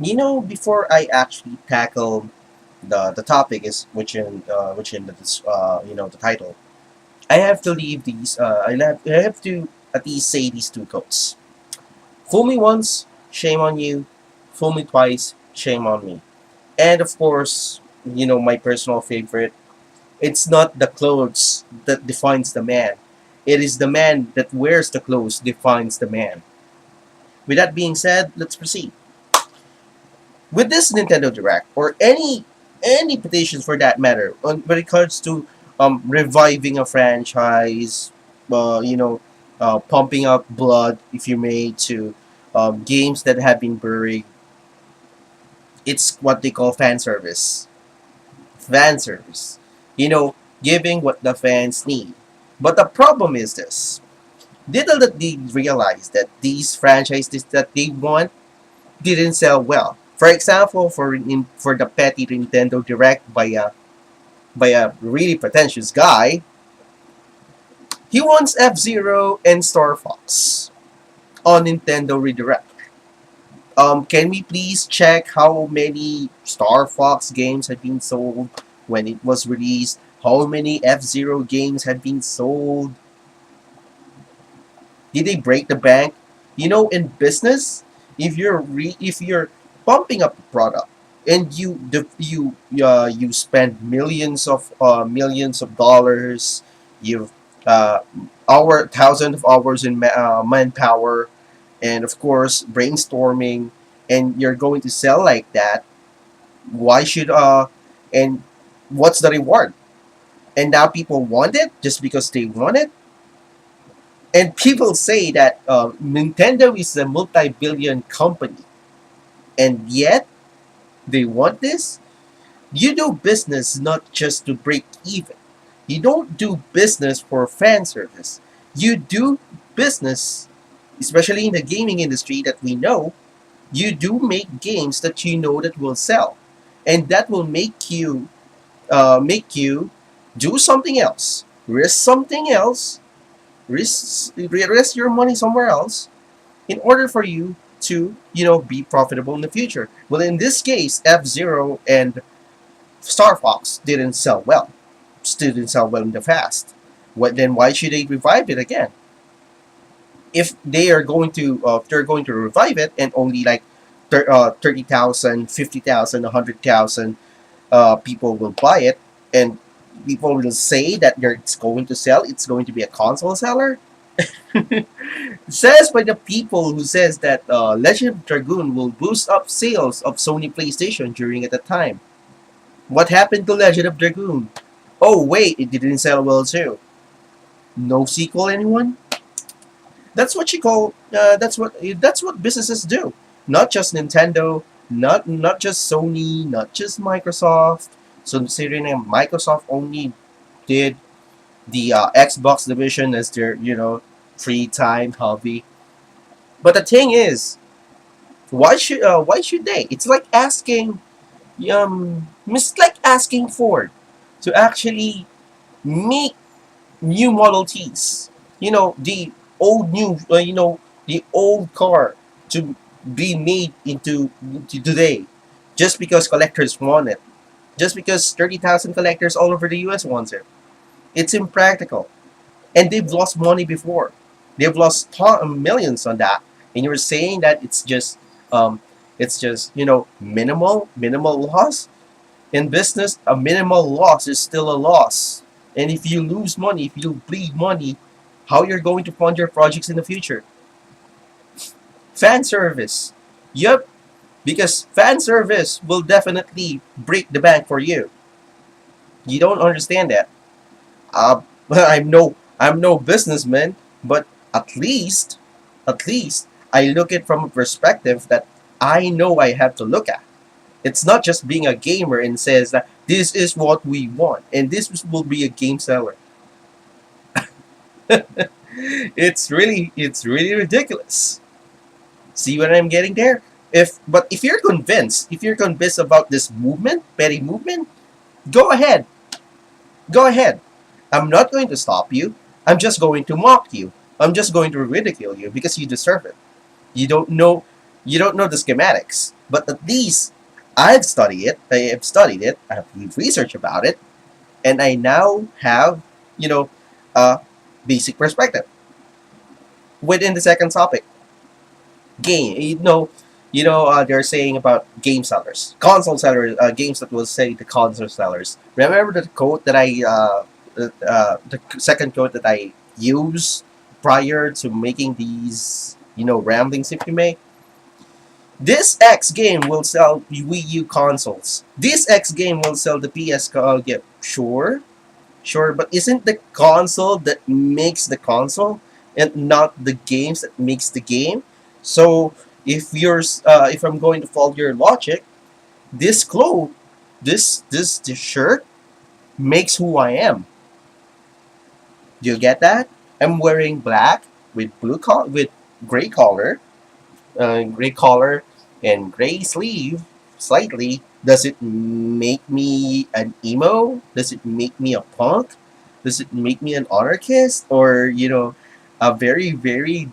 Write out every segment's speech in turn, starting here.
Before I actually tackle the topic is which in the title, I have to leave these. I have to at least say these two quotes. Fool me once, shame on you. Fool me twice, shame on me. And of course, my personal favorite. It's not the clothes that defines the man. It is the man that wears the clothes defines the man. With that being said, let's proceed. With this Nintendo Direct or any petitions for that matter, when it comes to reviving a franchise, pumping up blood, if you may, to games that have been buried, it's what they call fan service. Fan service. You know, giving what the fans need. But the problem is this. Little did they realize that these franchises that they want didn't sell well. For example, for the petty Nintendo Direct by a really pretentious guy, he wants F Zero and Star Fox on Nintendo Redirect. Can we please check how many Star Fox games have been sold when it was released? How many F Zero games have been sold? Did they break the bank? In business, if you're pumping up a product and you spend millions of dollars, you've thousands of hours in manpower, and of course brainstorming, and you're going to sell like that. Why should and what's the reward? And now people want it just because they want it. And people say that Nintendo is a multi-billion company, and yet they want this. You do business not just to break even. You don't do business for fan service. You do business, especially in the gaming industry that we know. You do make games that you know that will sell, and that will make you do something else, risk something else, risk your money somewhere else in order for you to be profitable in the future. Well, in this case, F Zero and Star Fox didn't sell well in the past. Why should they revive it again? If they're going to revive it and only like 30,000, 50,000, 100,000 people will buy it, and people will say that it's going to sell, it's going to be a console seller. Says by the people who says that Legend of Dragoon will boost up sales of Sony PlayStation during at the time. What happened to Legend of Dragoon? Oh wait, it didn't sell well too. No sequel, anyone? That's what you call. That's what businesses do. Not just Nintendo, not just Sony, not just Microsoft. So considering that Microsoft only did the Xbox division as their free time hobby. But the thing is, why should they? It's like asking Ford to actually make new Model Ts. The the old car to be made into today, just because collectors want it, just because 30,000 collectors all over the U.S. wants it. It's impractical, and they've lost money before. They've lost millions on that, and you're saying that it's just minimal loss in business. A minimal loss is still a loss, and if you lose money, if you bleed money, how you're going to fund your projects in the future? Fan service, yep, because fan service will definitely break the bank for you. You don't understand that. I'm no businessman, but at least I look at from a perspective that I know I have to look at. It's not just being a gamer and says that this is what we want and will be a game seller. It's really ridiculous. See what I'm getting there? If you're convinced about this movement, petty movement, go ahead. Go ahead. I'm not going to stop you. I'm just going to mock you. I'm just going to ridicule you because you deserve it. You don't know. You don't know the schematics, but at least I've studied it. I have studied it. I have researched about it, and I now have, you know, a basic perspective. Within the second topic, game. They're saying about game sellers, console sellers, games that will say the console sellers. Remember the quote that the second quote that I used prior to making these, ramblings, if you may. This X game will sell Wii U consoles. This X game will sell the PS. Yeah, sure, sure, but isn't the console that makes the console, and not the games that makes the game? So if I'm going to follow your logic, this clothes, this shirt makes who I am. Do you get that? I'm wearing black with with gray collar, gray collar and gray sleeve slightly. Does it make me an emo? Does it make me a punk? Does it make me an anarchist, or a very very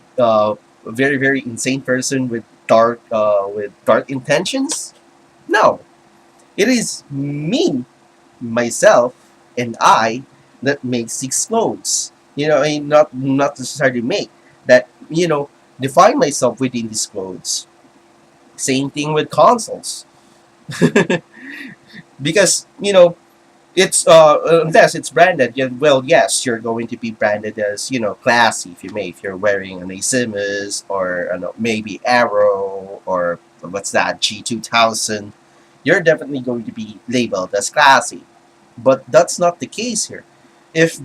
insane person with dark intentions? No, it is me, myself, and I that makes these clothes. Not necessarily make that. Define myself within these clothes. Same thing with consoles, because it's unless it's branded. Yeah, well, yes, you're going to be branded as classy, if you may, if you're wearing an Asimus, or maybe Arrow, or what's that, G2000. You're definitely going to be labeled as classy, but that's not the case here. If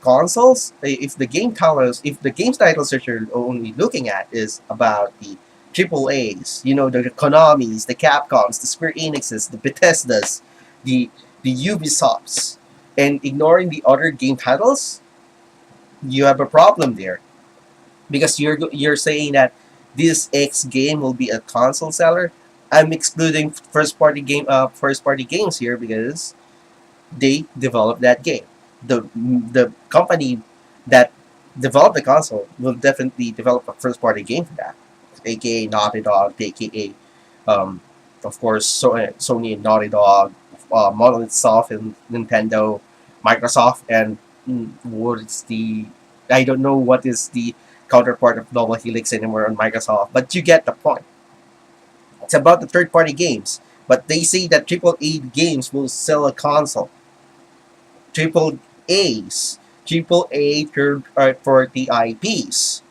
consoles, if the game titles, if the games titles that you're only looking at is about the triple A's, the Konamis, the Capcoms, the Square Enixes, the Bethesdas, the Ubisofts, and ignoring the other game titles, you have a problem there, because you're saying that this X game will be a console seller. I'm excluding first party games here, because they develop that game. The company that developed the console will definitely develop a first party game for that, aka Naughty Dog, aka of course Sony and Naughty Dog, Monolith Soft and Nintendo, Microsoft, and what's the I don't know what is the counterpart of Double Helix anymore on Microsoft, but you get the point. It's about the third party games, but they say that AAA games will sell a console. Triple A's, triple A third party IPs.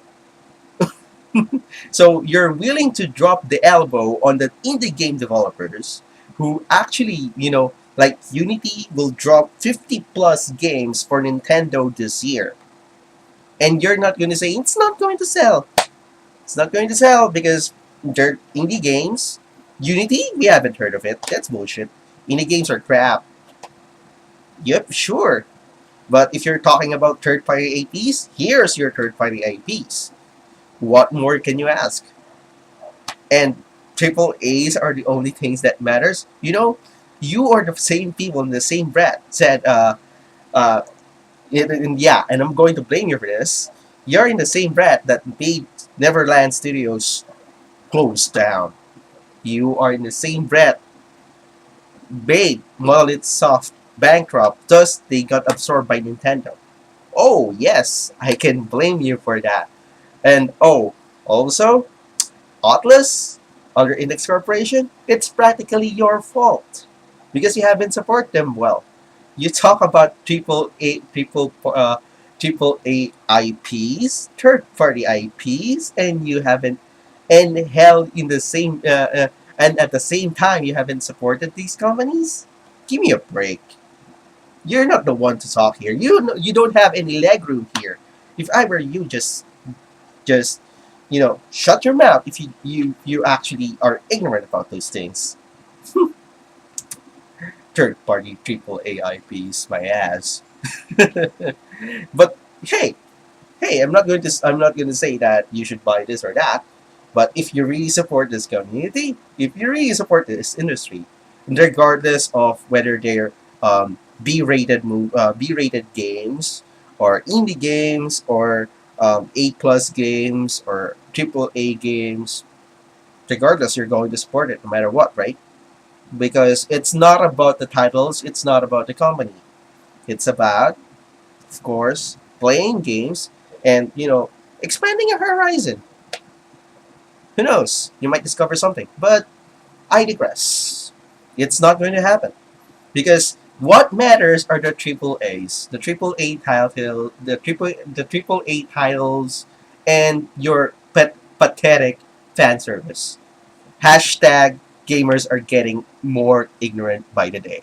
So you're willing to drop the elbow on the indie game developers who actually, like Unity will drop 50 plus games for Nintendo this year. And you're not going to say it's not going to sell. It's not going to sell because they're indie games. Unity, we haven't heard of it. That's bullshit. Indie games are crap. Yep, sure. But if you're talking about third party IPs, here's your third party IPs. What more can you ask? And triple A's are the only things that matters. You are the same people in the same breath said, uh, yeah, and I'm going to blame you for this. You're in the same breath that made Neverland Studios close down. You are in the same breath made Monolith Soft bankrupt, thus they got absorbed by Nintendo. Oh yes, I can blame you for that. And also, Atlas, under Index Corporation, it's practically your fault because you haven't supported them well. You talk about triple A IPs, third party IPs, and you haven't, and held in the same and at the same time you haven't supported these companies. Give me a break. You're not the one to talk here. You don't have any leg room here. If I were you, just shut your mouth if you actually are ignorant about those things. Third party triple AIPs, my ass. But hey, I'm not going to say that you should buy this or that. But if you really support this community, if you really support this industry, regardless of whether they're B-rated games, or indie games, or A plus games or triple A games, regardless, you're going to support it no matter what, right? Because it's not about the titles, it's not about the company. It's about, of course, playing games and, expanding your horizon. Who knows? You might discover something. But I digress. It's not going to happen. Because what matters are the triple A's, the triple A titles, and your pathetic fan service. Hashtag gamers are getting more ignorant by the day.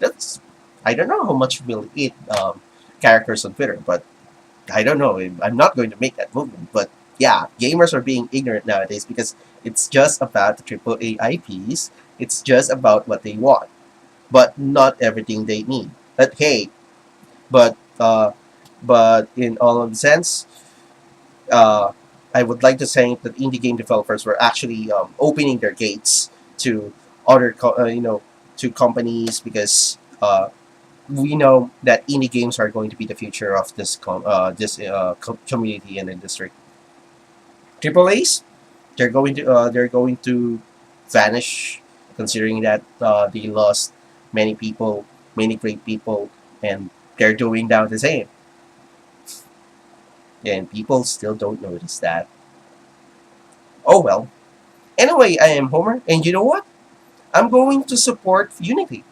That's I don't know how much we'll eat characters on Twitter, but I don't know. I'm not going to make that movement. But yeah, gamers are being ignorant nowadays because it's just about the triple A IPs. It's just about what they want, but not everything they need. But hey, but uh, but in all of the sense, uh, I would like to say that indie game developers were actually opening their gates to other, to companies because we know that indie games are going to be the future of this community and industry. Triple A's, they're going to vanish, considering that they lost many people, many great people, and they're doing now the same, and people still don't notice that. Oh well. Anyway, I am Homer, and you know what? I'm going to support Unity.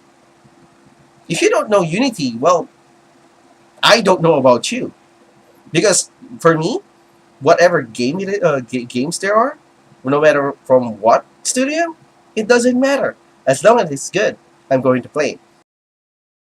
If you don't know Unity, well, I don't know about you, because for me, whatever games there are, no matter from what studio, it doesn't matter. As long as it's good, I'm going to play it.